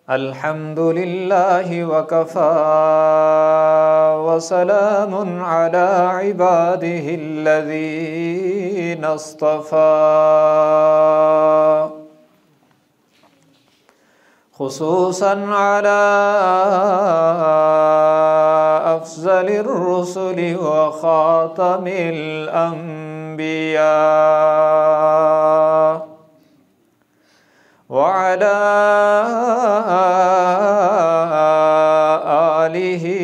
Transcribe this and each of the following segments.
अल्हम्दुलिल्लाहि वकफ़ा वसलामुन अला इबादिहिल्लज़ीना इस्तफ़ा खुसूसन अला अफ़ज़लिर रुसुलि व ख़ातमिल अंबिया व अला आलिहि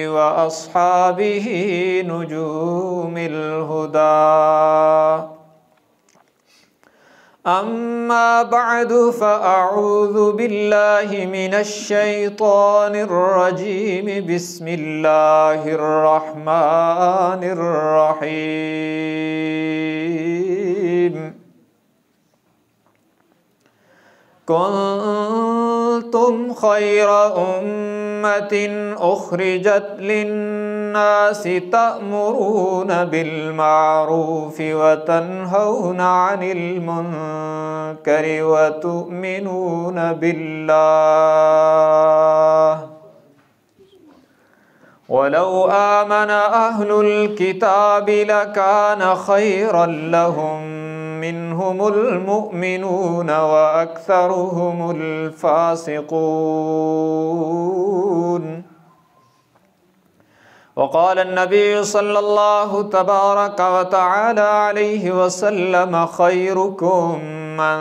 व अस्हाबिहि नुजूमिल हुदा। अम्मा बअदु फ़अऊज़ु बिल्लाहि मिनश शैतानिर रजीम। बिस्मिल्लाहिर रहमानिर रहीम। कुन्तुम खैरा उम्मतिन उखरिजत लिन्नासि तअमुरूना बिल मारूफि व तन्हौना अनिल मुनकरि व तु'मिनूना बिल्लाह। वलौ आमना अहलुल किताबि लकान खैरन लहुम मिनहुमुल मुमिनून व अक्सरुहुमुल फासिकून। वक़ाल अन्नबी सल्लल्लाहु तबारक व तआला अलैहि वसल्लम खैरुकुम मन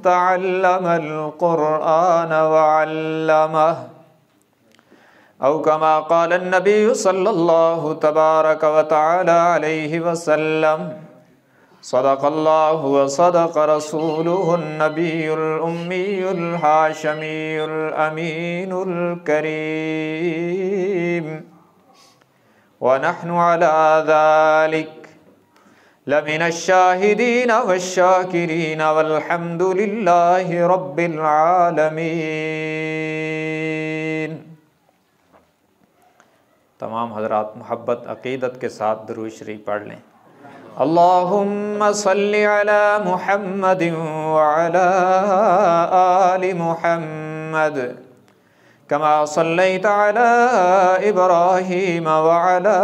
तअल्लमल क़ुरआन व अल्लमह। औ कमा क़ाल अन्नबी सल्लल्लाहु तबारक व तआला अलैहि वसल्लम सदक़ल्लाहु व सदक़ रसूलुहुन नबियुल उम्मियुल हाशिमियुल अमीनुल करीम। व नहनु अला ज़ालिक लमिनश शाहिदीन वश्शाकिरीन वल्हम्दुलिल्लाहि रब्बिल आलमीन। तमाम हज़रात मोहब्बत अक़ीदत के साथ दुरूद शरीफ पढ़ लें। अल्लाहुम्मा सल्लि अला मुहम्मदिन व अला आलि मुहम्मद कमा सल्लैता अला इब्राहीम व अला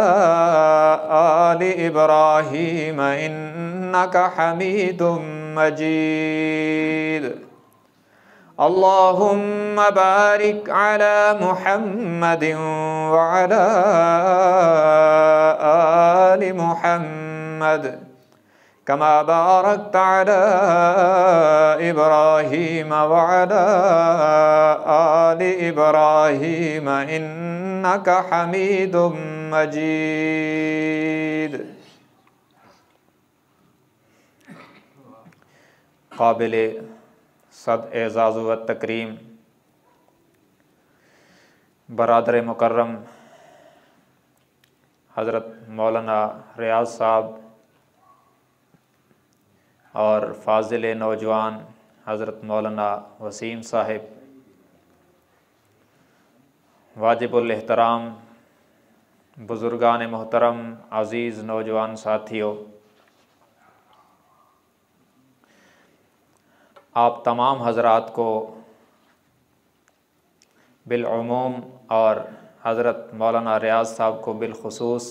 आलि इब्राहीम इन्नका हमीदुम मजीद। अल्लाहुम्मा बारिक अला मुहम्मदिन व अला आलि मुहम्मद कमा बारकता अला इब्राहीम व अला आलि इब्राहीम इन्नका हमीदुम मजीद। काबिल सद एज़ाज़ व तकरीम बरादर मुकर्रम हज़रत मौलाना रियाज़ साहब और फ़ाज़िल नौजवान हज़रत मौलाना वसीम साहिब, वाजिबुल एहतराम बुज़ुर्गान मोहतरम, अज़ीज़ नौजवान साथियों, आप तमाम हज़रात को बिलउमूम और हज़रत मौलाना रियाज़ साहब को बिलख़ुसूस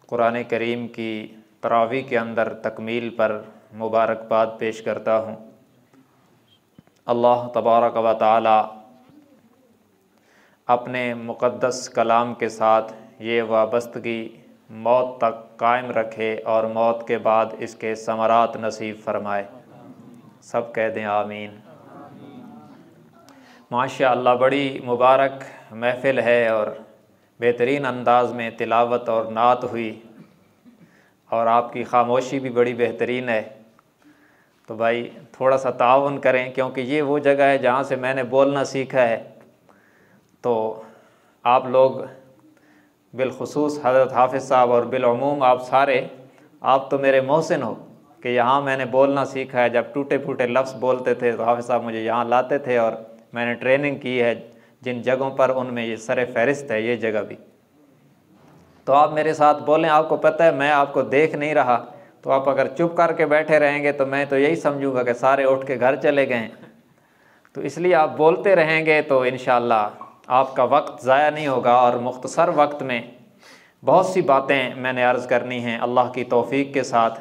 कुरान करीम की तरावी के अंदर तकमील पर मुबारकबाद पेश करता हूँ। अल्लाह तबारक व तआला अपने मुक़द्दस कलाम के साथ ये वाबस्तगी मौत तक कायम रखे और मौत के बाद इसके समरात नसीब फ़रमाए। सब कह दें आमीन। माशाअल्लाह बड़ी मुबारक महफ़िल है और बेहतरीन अंदाज़ में तिलावत और नात हुई और आपकी ख़ामोशी भी बड़ी बेहतरीन है। तो भाई थोड़ा सा ताउन करें, क्योंकि ये वो जगह है जहाँ से मैंने बोलना सीखा है। तो आप लोग बिलख़ुसूस हज़रत हाफ़िज़ साहब और बिलउमूम आप सारे, आप तो मेरे मोहसिन हो कि यहाँ मैंने बोलना सीखा है। जब टूटे फूटे लफ्ज़ बोलते थे तो हाफ़िज़ साहब मुझे यहाँ लाते थे और मैंने ट्रेनिंग की है जिन जगहों पर, उनमें ये सर फ़हरिस्त है ये जगह भी। तो आप मेरे साथ बोलें। आपको पता है मैं आपको देख नहीं रहा, तो आप अगर चुप करके बैठे रहेंगे तो मैं तो यही समझूंगा कि सारे उठ के घर चले गए। तो इसलिए आप बोलते रहेंगे तो इंशाअल्लाह आपका वक्त ज़ाया नहीं होगा। और मुख्तसर वक्त में बहुत सी बातें मैंने अर्ज़ करनी हैं अल्लाह की तौफ़ीक़ के साथ,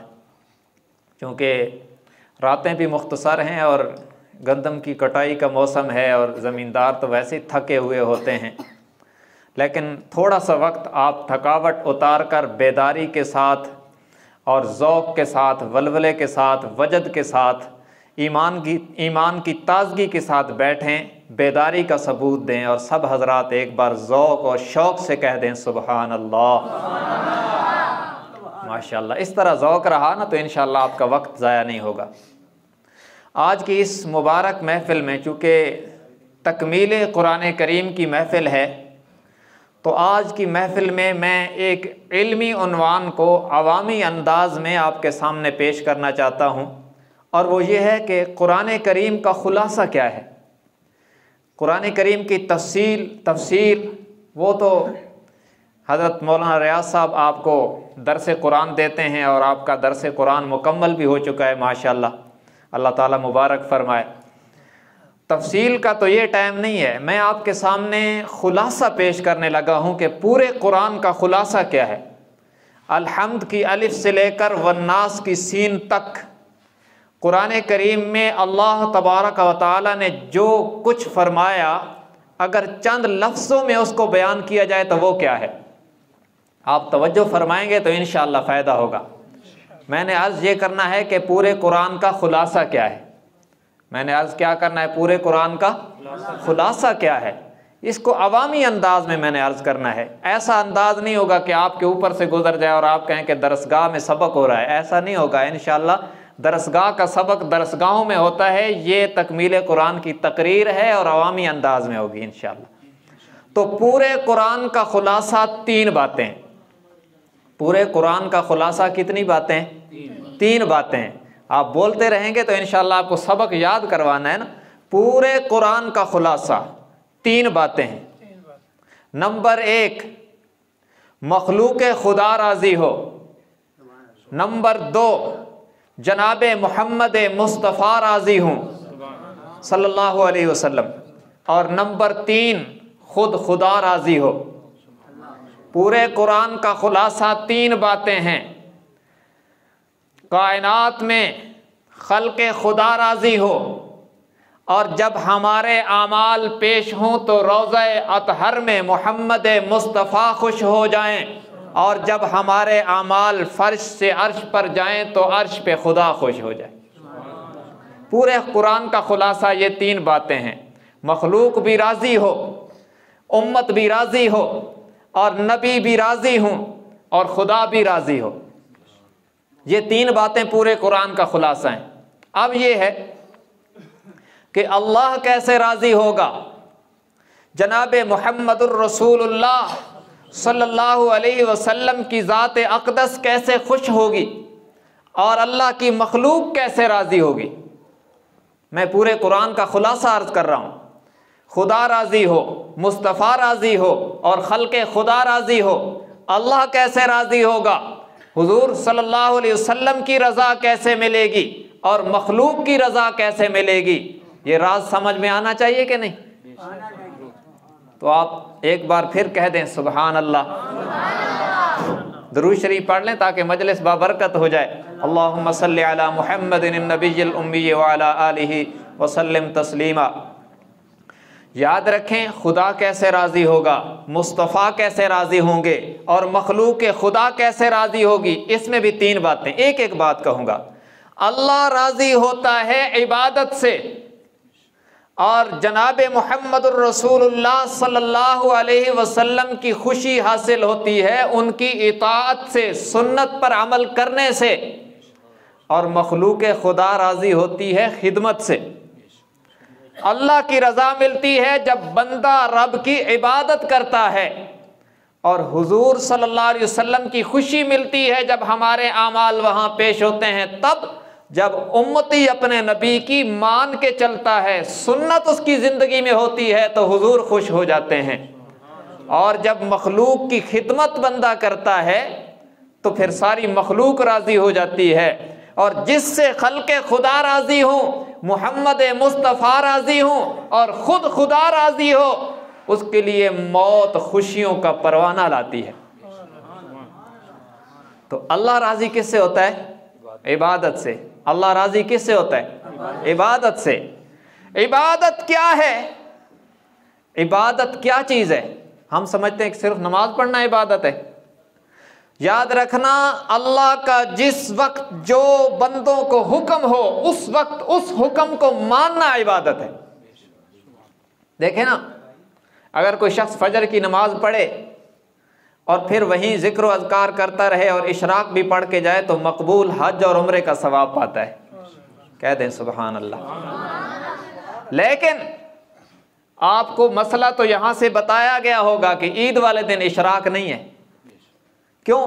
क्योंकि रातें भी मुख्तसर हैं और गंदम की कटाई का मौसम है और ज़मींदार तो वैसे ही थके हुए होते हैं। लेकिन थोड़ा सा वक्त आप थकावट उतार कर बेदारी के साथ और ज़ौक़ के साथ, वलवले के साथ, वजद के साथ, ईमान की ताज़गी के साथ बैठें, बेदारी का सबूत दें और सब हज़रात एक बार ज़ौक़ और शौक़ से कह दें सुबहान अल्लाह, माशाअल्लाह। इस तरह ज़ौक़ रहा ना तो इंशाअल्लाह आपका वक्त ज़ाया नहीं होगा। आज की इस मुबारक महफ़िल में चूँकि तकमील कुरान करीम की महफ़िल है, तो आज की महफ़िल में मैं एक इल्मी उन्वान को अवामी अंदाज़ में आपके सामने पेश करना चाहता हूँ, और वो ये है कि कुरान करीम का ख़ुलासा क्या है। कुरान करीम की तफसीर वो तो हज़रत मौलाना रियाज़ साहब आपको दरस कुरान देते हैं और आपका दरस कुरान मुकम्मल भी हो चुका है माशाअल्लाह, अल्लाह ताला मुबारक फरमाए। तफसील का तो ये टाइम नहीं है, मैं आपके सामने ख़ुलासा पेश करने लगा हूँ कि पूरे कुरान का ख़ुलासा क्या है। अल-हम्द की अलिफ से लेकर वन्नास की सीन तक कुरान करीम में अल्लाह तबारक व तआला ने जो कुछ फरमाया, अगर चंद लफ्ज़ों में उसको बयान किया जाए तो वो क्या है। आप तवज्जो फरमाएंगे तो इंशाअल्लाह फ़ायदा होगा। मैंने अर्ज़ ये करना है कि पूरे कुरान का ख़ुलासा क्या है। मैंने अर्ज़ क्या करना है, पूरे कुरान का ख़ुलासा क्या है, इसको अवामी अंदाज में मैंने अर्ज़ करना है। ऐसा अंदाज नहीं होगा कि आपके ऊपर से गुजर जाए और आप कहें कि दरसगाह में सबक हो रहा है, ऐसा नहीं होगा। इंशाअल्लाह दरसगाह का सबक दरसगाहों में होता है, ये तकमील कुरान की तकरीर है और अवामी अंदाज में होगी इंशाअल्लाह। तो पूरे कुरान का ख़ुलासा 3 बातें। पूरे कुरान का ख़ुलासा कितनी बातें? 3 बातें। आप बोलते रहेंगे तो इंशाअल्लाह आपको सबक याद करवाना है ना। पूरे कुरान का ख़ुलासा 3 बातें हैं। नंबर 1, मखलूक खुदा राज़ी हो। नंबर 2, जनाब मोहम्मद मुस्तफ़ा राज़ी हूँ सल्लल्लाहु अलैहि वसल्लम। और नंबर 3, खुद खुदा राज़ी हो। पूरे कुरान का ख़ुलासा 3 बातें हैं। कायनात में खल्क़े खुदा राज़ी हो, और जब हमारे आमाल पेश हों तो रोज़े अतहर में मोहम्मद मुस्तफ़ा खुश हो जाएं, और जब हमारे आमाल फ़र्श से अर्श पर जाएं तो अर्श पे खुदा खुश हो जाए। पूरे कुरान का ख़ुलासा ये 3 बातें हैं। मखलूक भी राज़ी हो, उम्मत भी राज़ी हो, और नबी भी राज़ी हूँ, और खुदा भी राज़ी हो। ये 3 बातें पूरे कुरान का ख़ुलासा हैं। अब ये है कि अल्लाह कैसे राज़ी होगा, जनाब मुहम्मदुर रसूलुल्लाह सल्लल्लाहु अलैहि वसल्लम की ज़ात अक़दस कैसे खुश होगी, और अल्लाह की मखलूक कैसे राज़ी होगी। मैं पूरे कुरान का ख़ुलासा अर्ज़ कर रहा हूँ। खुदा राज़ी हो, मुस्तफ़ा राज़ी हो, और खल्क़े खुदा राज़ी हो। अल्लाह कैसे राज़ी होगा, हुज़ूर सल्लल्लाहु अलैहि वसल्लम की रज़ा कैसे मिलेगी, और मखलूक की रज़ा कैसे मिलेगी। ये राज समझ में आना चाहिए कि नहीं? तो आप एक बार फिर कह दें सुबहान अल्लाह। दुरूद शरीफ पढ़ लें ताकि मजलिस बाबरकत हो जाए। अल्लाहुम्मा सल्लि अला मुहम्मदिन नबिय्यिल उम्मी व अला आलिहि व सल्लिम तस्लीमा। याद रखें, खुदा कैसे राज़ी होगा, मुस्तफ़ा कैसे राज़ी होंगे, और मखलूक खुदा कैसे राज़ी होगी। इसमें भी 3 बातें। एक एक बात कहूँगा। अल्लाह राज़ी होता है इबादत से, और जनाब मुहम्मदुर रसूलुल्लाह सल्लल्लाहु अलैहि वसल्लम की खुशी हासिल होती है उनकी इताअत से, सुन्नत पर अमल करने से। और मखलूक खुदा राज़ी होती है खिदमत से। अल्लाह की रज़ा मिलती है जब बंदा रब की इबादत करता है, और हुजूर सल्लल्लाहु अलैहि वसल्लम की खुशी मिलती है जब हमारे आमाल वहाँ पेश होते हैं। तब जब उम्मती अपने नबी की मान के चलता है, सुन्नत उसकी ज़िंदगी में होती है, तो हुजूर खुश हो जाते हैं। और जब मखलूक की खिदमत बंदा करता है तो फिर सारी मखलूक राज़ी हो जाती है। और जिससे खल्के खुदा राज़ी हो, मोहम्मद मुस्तफ़ा राज़ी हो और ख़ुद खुदा राज़ी हो, उसके लिए मौत खुशियों का परवाना लाती है। तो अल्लाह राज़ी किससे होता है? इबादत से। अल्लाह राज़ी किससे होता है? इबादत से। इबादत क्या है? इबादत क्या चीज़ है? हम समझते हैं कि सिर्फ नमाज पढ़ना इबादत है। याद रखना, अल्लाह का जिस वक्त जो बंदों को हुक्म हो उस वक्त उस हुक्म को मानना इबादत है। देखें ना, अगर कोई शख्स फजर की नमाज पढ़े और फिर वहीं जिक्र व अज़कार करता रहे और इशराक भी पढ़ के जाए तो मकबूल हज और उम्रे का सवाब पाता है। कह दें सुबहान अल्लाह। लेकिन आपको मसला तो यहां से बताया गया होगा कि ईद वाले दिन इशराक नहीं है। क्यों?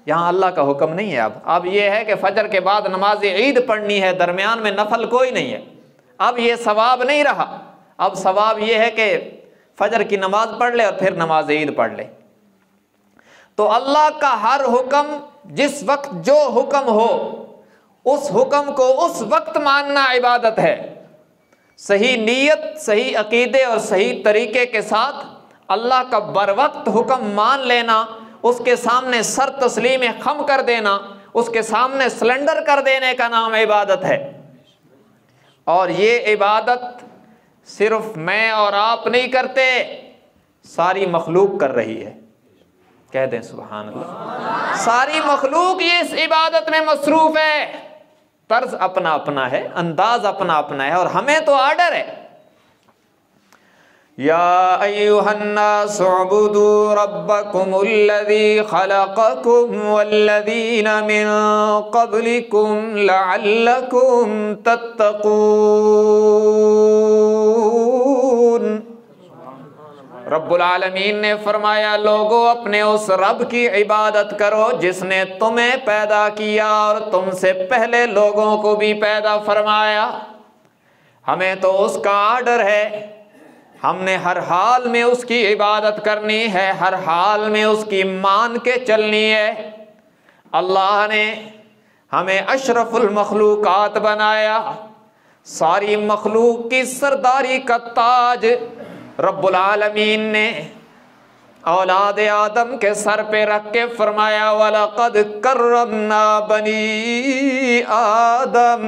यहां अल्लाह का हुक्म नहीं है। अब यह है कि फजर के बाद नमाज ईद पढ़नी है, दरमियान में नफल कोई नहीं है। अब यह सवाब नहीं रहा। अब सवाब यह है कि फजर की नमाज पढ़ ले और फिर नमाज ईद पढ़ ले। तो अल्लाह का हर हुक्म, जिस वक्त जो हुक्म हो उस हुक्म को उस वक्त मानना इबादत है। सही नीयत, सही अकीदे और सही तरीके के साथ अल्लाह का बर वक्त हुक्म मान लेना, उसके सामने सर तस्लीम खम कर देना, उसके सामने सलेंडर कर देने का नाम इबादत है। और ये इबादत सिर्फ मैं और आप नहीं करते, सारी मखलूक कर रही है। कह दें सुभान अल्लाह। सारी मखलूक ये इस इबादत में मसरूफ है। तर्ज अपना अपना है, अंदाज अपना अपना है, और हमें तो आर्डर है। या अय्युहन्नासु उबुदू रब्बकुमुल्लज़ी खलक़कुम वल्लज़ीना मिन क़ब्लिकुम लअल्लकुम तत्तक़ून। रब्बुल आलमीन ने फरमाया, लोगों अपने उस रब की इबादत करो जिसने तुम्हें पैदा किया और तुमसे पहले लोगों को भी पैदा फरमाया। हमें तो उसका आर्डर है, हमने हर हाल में उसकी इबादत करनी है, हर हाल में उसकी मान के चलनी है। अल्लाह ने हमें अशरफुल मखलूकात बनाया, सारी मखलूक की सरदारी का ताज रब्बुल आलमीन ने औलाद आदम के सर पे रख के फरमाया, वलक़द कर्रमना बनी आदम।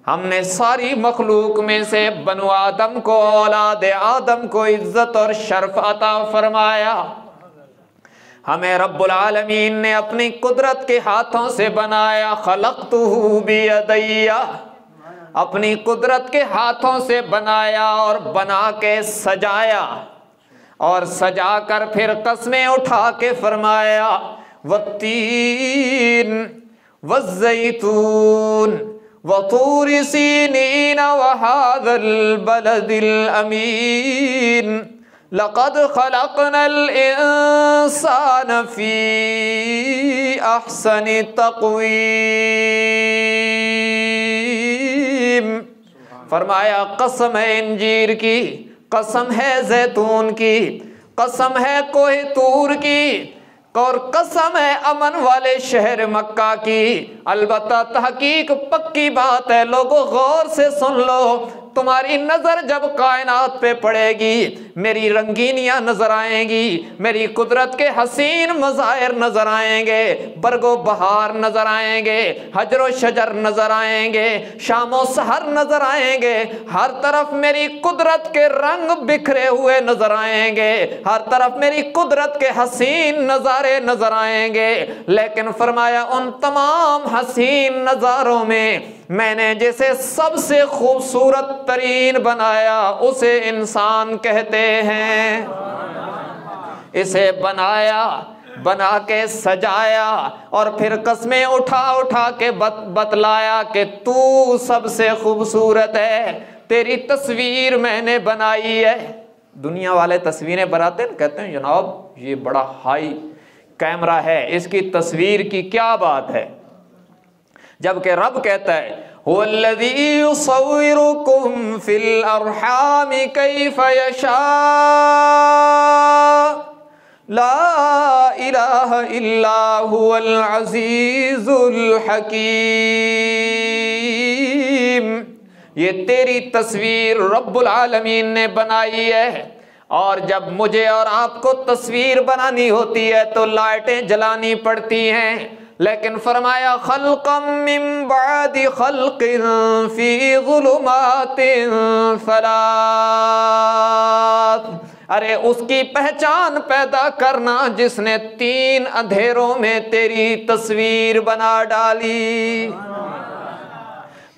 हमने सारी मखलूक में से बनु आदम को, औलाद आदम को इज्जत और शर्फ अता फरमाया। हमें रब्बुल आलमीन ने अपनी कुदरत के हाथों से बनाया। खलक़तुहु बियदैया, अपनी कुदरत के हाथों से बनाया और बना के सजाया, और सजा कर फिर कस्में उठा के फरमाया, वत्तीन वज़्ज़ैतून वतूर सीनीन वहाज़ल बलदिल अमीन लक़द खलक़नल इंसान फ़ी अहसनि तक़वीम। फरमाया, कसम है इंजीर की, कसम है जैतून की, कसम है कोहे तूर की, और कसम है अमन वाले शहर मक्का की। अलबत्ता तहकीक पक्की बात है, लोगों गौर से सुन लो। तुम्हारी नजर जब कायनात पे पड़ेगी, मेरी रंगीनियां नजर आएंगी, मेरी कुदरत के हसीन मज़ाहिर नजर आएंगे, बरगो बहार नजर आएंगे, हजरो शजर नजर आएंगे, शामो सहर नजर आएंगे। हर तरफ मेरी कुदरत के रंग बिखरे हुए नजर आएंगे, हर तरफ मेरी कुदरत के हसीन नजारे नजर आएंगे। लेकिन फरमाया, उन तमाम हसीन नजारों में मैंने जिसे सबसे खूबसूरत तरीन बनाया उसे इंसान कहते हैं। इसे बनाया, बना के सजाया, और फिर कस्में उठा उठा के बतलाया कि तू सबसे खूबसूरत है, तेरी तस्वीर मैंने बनाई है। दुनिया वाले तस्वीरें बनाते हैं, कहते हैं जनाब ये बड़ा हाई कैमरा है, इसकी तस्वीर की क्या बात है। जबकि रब कहता है, हुवल्लज़ी युसव्विरुकुम फिल अरहामि कैफ़ यशा ला इलाहा इल्ला हुवल अज़ीज़ुल हकीम। ये तेरी तस्वीर रब्बुल आलमीन ने बनाई है, और जब मुझे और आपको तस्वीर बनानी होती है तो लाइटें जलानी पड़ती हैं, लेकिन फरमाया खल्क़म मिन बादि खल्क़िन फ़ी ज़ुलुमातिन सलास। अरे उसकी पहचान पैदा करना जिसने 3 अंधेरों में तेरी तस्वीर बना डाली।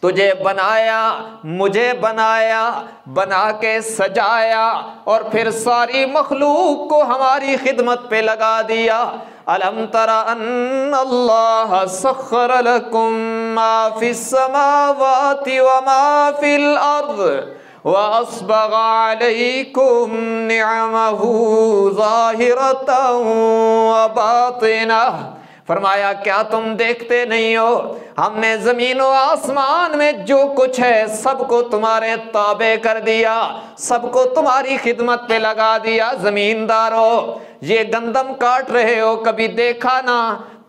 तुझे बनाया, मुझे बनाया, बना के सजाया, और फिर सारी मखलूक को हमारी खिदमत पे लगा दिया। अलम तरा अन्नल्लाह सख्खर लकुम मा फिस समावाति व मा फिल अर्द व अस्बग़ अलैकुम निअमहु ज़ाहिरतन व बातिनह। फरमाया क्या तुम देखते नहीं हो, हमने जमीन और आसमान में जो कुछ है सबको तुम्हारे ताबे कर दिया, सबको तुम्हारी खिदमत पे लगा दिया। जमींदारों, ये गंदम काट रहे हो, कभी देखा ना?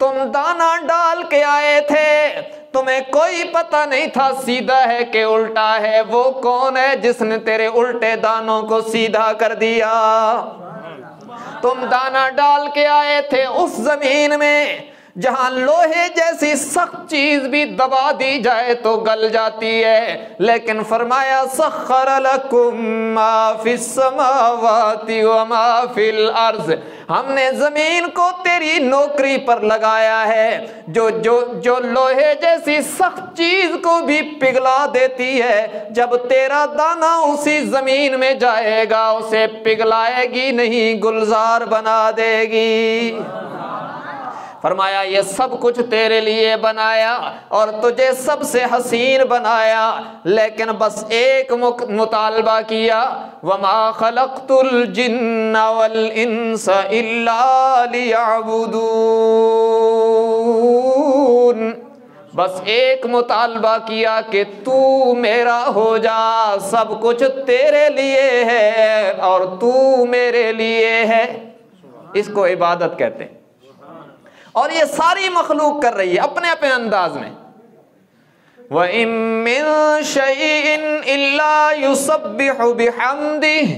तुम दाना डाल के आए थे, तुम्हें कोई पता नहीं था सीधा है कि उल्टा है। वो कौन है जिसने तेरे उल्टे दानों को सीधा कर दिया? तुम दाना डाल के आए थे उस जमीन में जहां लोहे जैसी सख्त चीज भी दबा दी जाए तो गल जाती है, लेकिन फरमाया सख्खर लकुम मा फिस समावाति व मा फिल अर्ज़। हमने जमीन को तेरी नौकरी पर लगाया है, जो जो जो लोहे जैसी सख्त चीज को भी पिघला देती है। जब तेरा दाना उसी जमीन में जाएगा उसे पिघलाएगी नहीं, गुलजार बना देगी। फरमाया ये सब कुछ तेरे लिए बनाया और तुझे सबसे हसीन बनाया, लेकिन बस एक मुतालबा किया, वमा खलक़तुल जिन्ना वल इंसा इल्ला लियअबुदून। बस एक मुतालबा किया कि तू मेरा हो जा, सब कुछ तेरे लिए है और तू मेरे लिए है। इसको इबादत कहते हैं। और ये सारी मखलूक कर रही है अपने अपने अंदाज में। व इम मिन शैइन इल्ला युसब्बिहु बिहम्दिही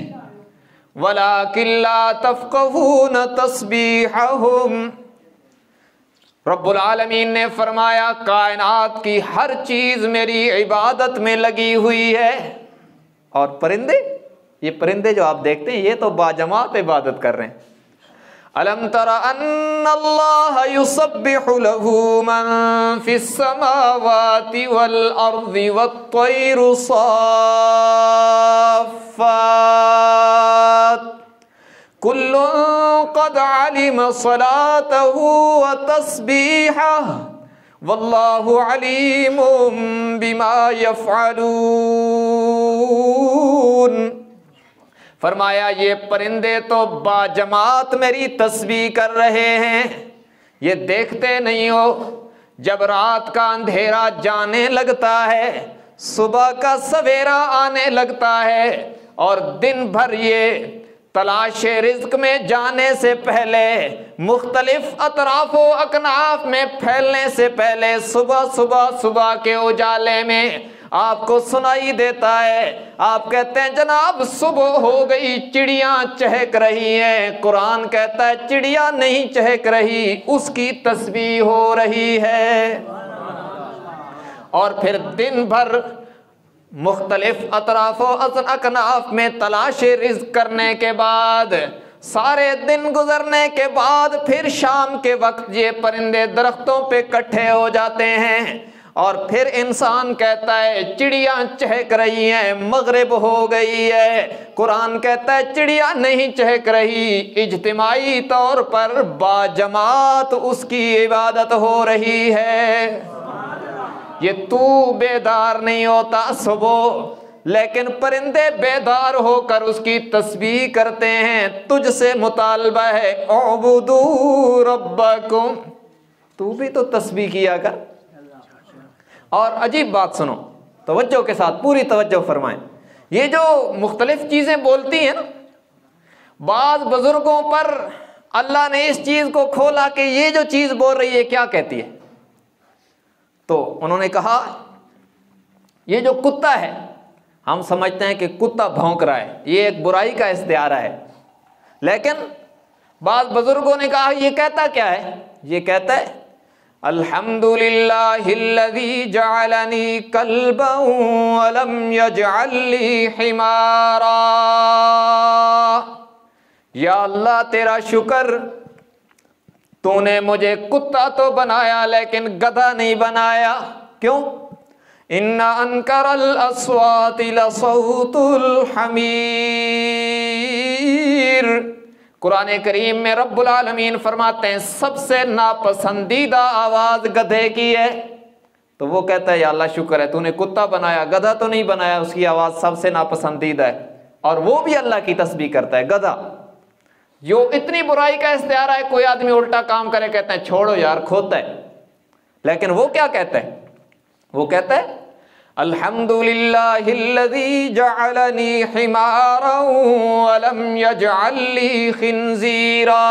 वलाकिन ला तफ़क़हून तस्बीहहुम। रब्बुल आलमीन ने फरमाया कायनात की हर चीज मेरी इबादत में लगी हुई है। और परिंदे, ये परिंदे जो आप देखते हैं ये तो बाजमात इबादत कर रहे हैं। अलम तरा अन्नल्लाह युसब्बिहु लहू मन फिस समावाति वल अर्ज़ि वत्तैरु साफ़्फ़ात कुल्लुन क़द अलिम सलातहु व तस्बीहहु वल्लाहु अलीमुम बिमा यफ़अलून। फरमाया ये परिंदे तो बाजमात मेरी तस्बीह कर रहे हैं, ये देखते नहीं हो जब रात का अंधेरा जाने लगता है, सुबह का सवेरा आने लगता है, और दिन भर ये तलाश रिज़्क़ में जाने से पहले, मुख्तलिफ अतराफ़ो अकनाफ में फैलने से पहले सुबह के उजाले में आपको सुनाई देता है। आप कहते हैं जनाब सुबह हो गई, चिड़ियां चहक रही हैं। कुरान कहता है चिड़िया नहीं चहक रही, उसकी तस्बीह हो रही है। और फिर दिन भर मुख्तलिफ अतराफ़ो अकनाफ में तलाश रिज़्क़ करने के बाद, सारे दिन गुजरने के बाद, फिर शाम के वक्त ये परिंदे दरख्तों पे इकट्ठे हो जाते हैं। और फिर इंसान कहता है चिड़िया चहक रही हैं, मगरिब हो गई है। कुरान कहता है चिड़िया नहीं चहक रही, इज्तिमाई तौर पर बाजमात उसकी इबादत हो रही है। ये तू बेदार नहीं होता सुबह, लेकिन परिंदे बेदार होकर उसकी तस्बीह करते हैं। तुझसे मुतालबा है उबुदू रब्बकुम, तू भी तो तस्बीह किया कर। और अजीब बात सुनो, तवज्जो के साथ, पूरी तवज्जो फरमाएं। ये जो मुख्तलिफ चीज़ें बोलती हैं ना, बाज़ बुजुर्गों पर अल्लाह ने इस चीज़ को खोला कि ये जो चीज़ बोल रही है क्या कहती है। तो उन्होंने कहा ये जो कुत्ता है, हम समझते हैं कि कुत्ता भौंक रहा है, ये एक बुराई का इस्तिआरा है, लेकिन बाद बुजुर्गों ने कहा ये कहता क्या है? ये कहता है अल्हम्दुलिल्लाहिल्लज़ी जअलनी कल्बन व लम यजअलनी हिमारा। या अल्लाह तेरा शुक्र, तूने मुझे कुत्ता तो बनाया लेकिन गधा नहीं बनाया। क्यों? इन्ना अनकरल अस्वाति लसौतुल हमीर। कुरान करीम में रब्बुल आलमीन फरमाते हैं सबसे नापसंदीदा आवाज गधे की है। तो वो कहता है या अल्लाह शुक्र है तूने कुत्ता बनाया, गधा तो नहीं बनाया, उसकी आवाज सबसे नापसंदीदा है। और वो भी अल्लाह की तस्बीह करता है गधा। जो इतनी बुराई का इस्तिआरा है, कोई आदमी उल्टा काम करे कहते हैं छोड़ो यार खोता है, लेकिन वो क्या कहता है? वो कहता है अल्हम्दुलिल्लाहिल्लज़ी जअलनी हिमारन व लम यजअलनी खिंजीरा।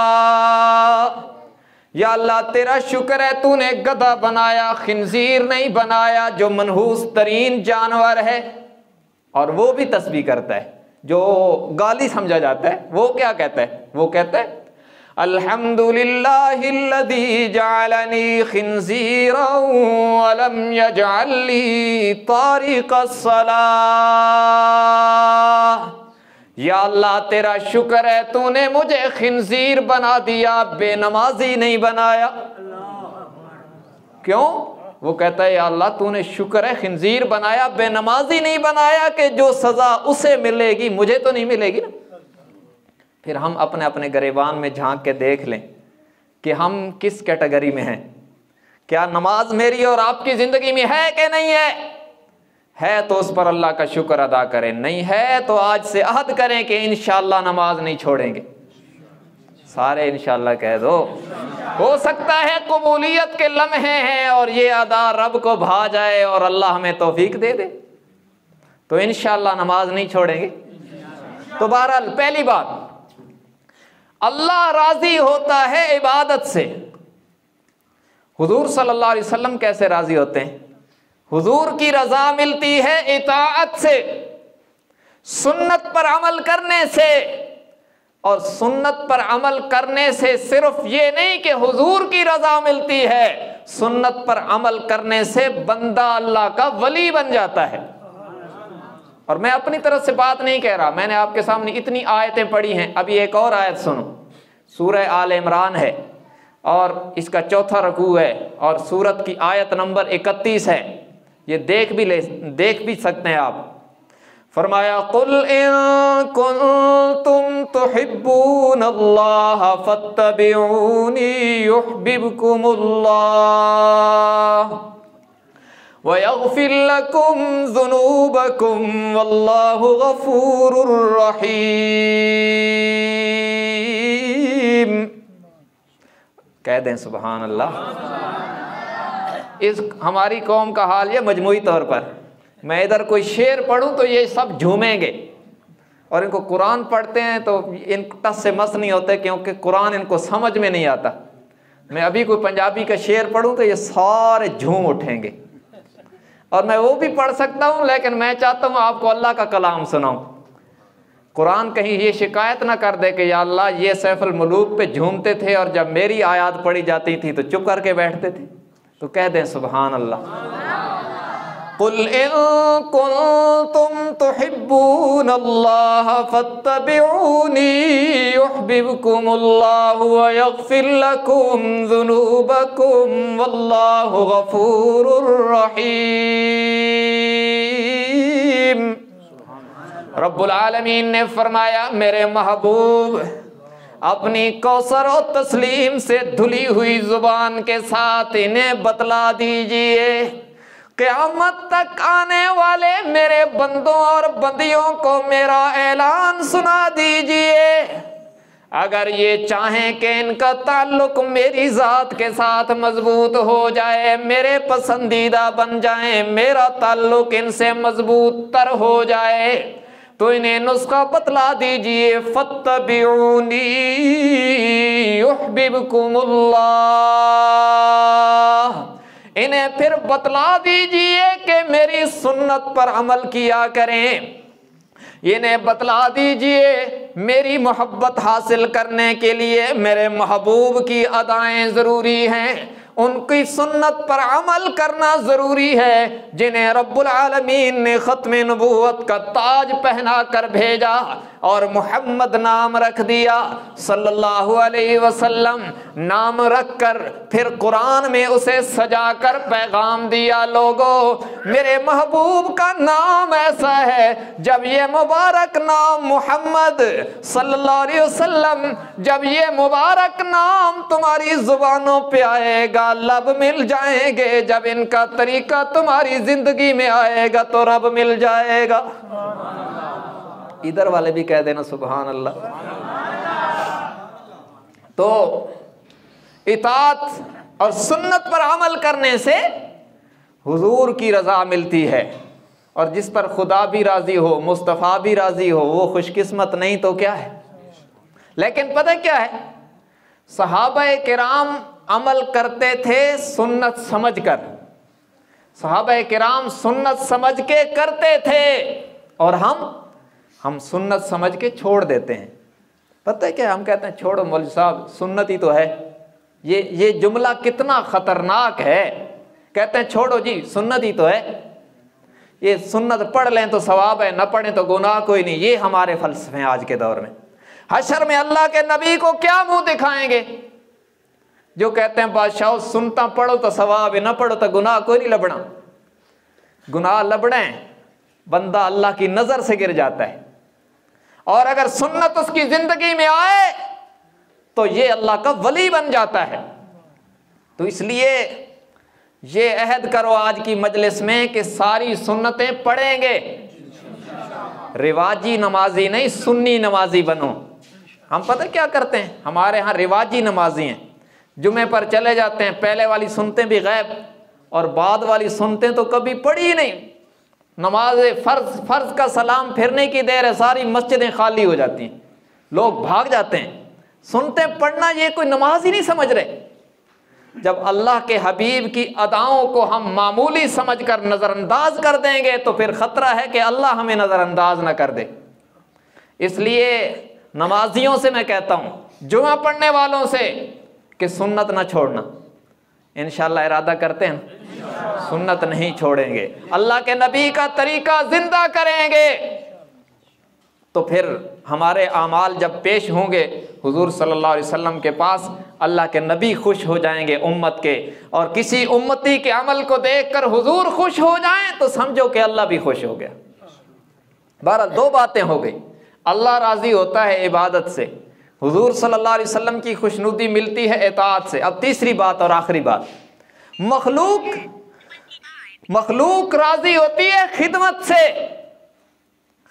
या अल्लाह तेरा शुक्र है तूने गधा बनाया, खिंजीर नहीं बनाया, जो मनहूस तरीन जानवर है। और वो भी तस्बीह करता है, जो गाली समझा जाता है। वो क्या कहता है? वो कहता है अल्हम्दुलिल्लाहिल्लज़ी जअलनी खिंजीरन व लम यजअलनी तारिक़स्सलाह। या अल्लाह तेरा शुक्र है तूने मुझे खिंजीर बना दिया, बेनमाजी नहीं बनाया। क्यों? वो कहता है या अल्लाह तूने शुक्र है खिंजीर बनाया, बेनमाजी नहीं बनाया कि जो सजा उसे मिलेगी मुझे तो नहीं मिलेगी ना। फिर हम अपने अपने गिरेबान में झांक के देख लें कि हम किस कैटेगरी में हैं। क्या नमाज मेरी और आपकी जिंदगी में है कि नहीं है? है तो उस पर अल्लाह का शुक्र अदा करें, नहीं है तो आज से अहद करें कि इंशाअल्लाह नमाज नहीं छोड़ेंगे। सारे इंशाअल्लाह कह दो। हो सकता है कबूलियत के लम्हे हैं और ये अदा रब को भा जाए और अल्लाह हमें तौफीक दे दे, तो इंशाअल्लाह नमाज नहीं छोड़ेंगे। तो बहरहाल पहली बात, अल्लाह राजी होता है इबादत से। हुजूर सल्लल्लाहु अलैहि वसल्लम कैसे राजी होते हैं? हुजूर की रजा मिलती है इताअत से, सुन्नत पर अमल करने से। और सुन्नत पर अमल करने से सिर्फ ये नहीं कि हुजूर की रजा मिलती है, सुन्नत पर अमल करने से बंदा अल्लाह का वली बन जाता है। और मैं अपनी तरफ से बात नहीं कह रहा, मैंने आपके सामने इतनी आयतें पढ़ी हैं। अभी एक और आयत सुनो, सूरह आल इमरान है और इसका चौथा रकू है और सूरत की आयत नंबर 31 है। ये देख भी सकते हैं आप। फरमाया कुल इन कुंतुम तुहिब्बूनल्लाह फत्तबिऊनी युहब्बिबकुमुल्लाह व यग़फिर लकुम ज़ुनूबकुम वल्लाहु गफ़ूरुर रहीम। कह दें सुभान अल्लाह। इस हमारी कौम का हाल ये मजमूई तौर पर, मैं इधर कोई शेर पढ़ूं तो ये सब झूमेंगे, और इनको कुरान पढ़ते हैं तो इन टस से मस नहीं होते क्योंकि कुरान इनको समझ में नहीं आता। मैं अभी कोई पंजाबी का शेर पढ़ूं तो ये सारे झूम उठेंगे, और मैं वो भी पढ़ सकता हूं, लेकिन मैं चाहता हूं आपको अल्लाह का कलाम सुनाऊं। कुरान कहीं ये शिकायत ना कर दे कि या अल्लाह ये सैफुल मुलूक पे झूमते थे और जब मेरी आयत पढ़ी जाती थी तो चुप करके बैठते थे। तो कह दें सुभान अल्लाह। कुल इन कुंतुम तुहिब्बूनल्लाह फत्तबिऊनी युहब्बिबकुमुल्लाहु व यग़फिर लकुम ज़ुनूबकुम वल्लाहु गफ़ूरुर रहीम। रब्बुल आलमीन ने फरमाया मेरे महबूब अपनी कौसर और तस्लीम से धुली हुई जुबान के साथ इन्हें बतला दीजिए, क़यामत तक आने वाले मेरे बंदों और बंदियों को मेरा ऐलान सुना दीजिए। अगर ये चाहें कि इनका ताल्लुक मेरी ज़ात के साथ मजबूत हो जाए, मेरे पसंदीदा बन जाएं, मेरा ताल्लुक इनसे मजबूत तर हो जाए, तो इन्हें नुस्खा बतला दीजिए, फत्तबिऊनी युहब्बिबकुमुल्लाह। इन्हें फिर बतला दीजिए कि मेरी सुन्नत पर अमल किया करें। इन्हें बतला दीजिए मेरी मोहब्बत हासिल करने के लिए मेरे महबूब की अदाएं ज़रूरी हैं, उनकी सुन्नत पर अमल करना ज़रूरी है, जिन्हें रब्बुल आलमीन ने ख़त्म नबूवत का ताज पहना कर भेजा और मोहम्मद नाम रख दिया, सल्लल्लाहु अलैहि वसल्लम नाम रख कर फिर कुरान में उसे सजा कर पैगाम दिया। लोगों, मेरे महबूब का नाम ऐसा है, जब ये मुबारक नाम मोहम्मद सल्लल्लाहु अलैहि वसल्लम, जब ये मुबारक नाम तुम्हारी ज़ुबानों पे आएगा लब मिल जाएंगे, जब इनका तरीका तुम्हारी जिंदगी में आएगा तो रब मिल जाएगा। इधर वाले भी कह देना सुभान अल्लाह। तो इताअत और सुन्नत पर अमल करने से हुजूर की रजा मिलती है, और जिस पर खुदा भी राजी हो, मुस्तफ़ा भी राजी हो, वो खुशकिस्मत नहीं तो क्या है। लेकिन पता क्या है, सहाबाए किराम अमल करते थे सुन्नत समझकर, सहाबाए किराम सुन्नत समझ के करते थे, और हम सुन्नत समझ के छोड़ देते हैं। पता है क्या, हम कहते हैं छोड़ो मौलवी साहब सुन्नत ही तो है। ये जुमला कितना खतरनाक है। कहते हैं छोड़ो जी सुन्नत ही तो है, ये सुन्नत पढ़ लें तो सवाब है, न पढ़ें तो गुनाह कोई नहीं। ये हमारे फलसफे हैं आज के दौर में। हशर में अल्लाह के नबी को क्या मुंह दिखाएंगे जो कहते हैं बादशाह सुनता पढ़ो तो सवाब है, न पढ़ो तो गुनाह कोई नहीं लबड़ा। गुनाह लबड़े बंदा अल्लाह की नजर से गिर जाता है, और अगर सुन्नत उसकी जिंदगी में आए तो ये अल्लाह का वली बन जाता है। तो इसलिए ये अहद करो आज की मजलिस में कि सारी सुन्नतें पढ़ेंगे, रिवाजी नमाजी नहीं सुन्नी नमाजी बनो। हम पता क्या करते हैं, हमारे यहाँ रिवाजी नमाजी हैं, जुमे पर चले जाते हैं, पहले वाली सुनते भी गैब और बाद वाली सुनते तो कभी पढ़ी ही नहीं। नमाज फर्ज का सलाम फिरने की देर है, सारी मस्जिदें खाली हो जाती हैं, लोग भाग जाते हैं, सुनते पढ़ना ये कोई नमाज ही नहीं समझ रहे। जब अल्लाह के हबीब की अदाओं को हम मामूली समझकर नज़रअंदाज कर देंगे तो फिर ख़तरा है कि अल्लाह हमें नज़रअंदाज ना कर दे। इसलिए नमाजियों से मैं कहता हूँ, जुमा पढ़ने वालों से कि सुन्नत ना छोड़ना। इंशाअल्लाह इरादा करते हैं सुन्नत नहीं छोड़ेंगे, अल्लाह के नबी का तरीका जिंदा करेंगे, तो फिर हमारे आमाल जब पेश होंगे हुजूर सल्लल्लाहु अलैहि वसल्लम के पास, अल्लाह के नबी खुश हो जाएंगे उम्मत के, और किसी उम्मती के अमल को देखकर हुजूर खुश हो जाएं तो समझो कि अल्लाह भी खुश हो गया। बहरहाल दो बातें हो गई, अल्लाह राजी होता है इबादत से, हुजूर सल्लल्लाहु अलैहि वसल्लम की खुशनुदी मिलती है इताअत से। अब तीसरी बात और आखिरी बात, मखलूक राजी होती है खिदमत से।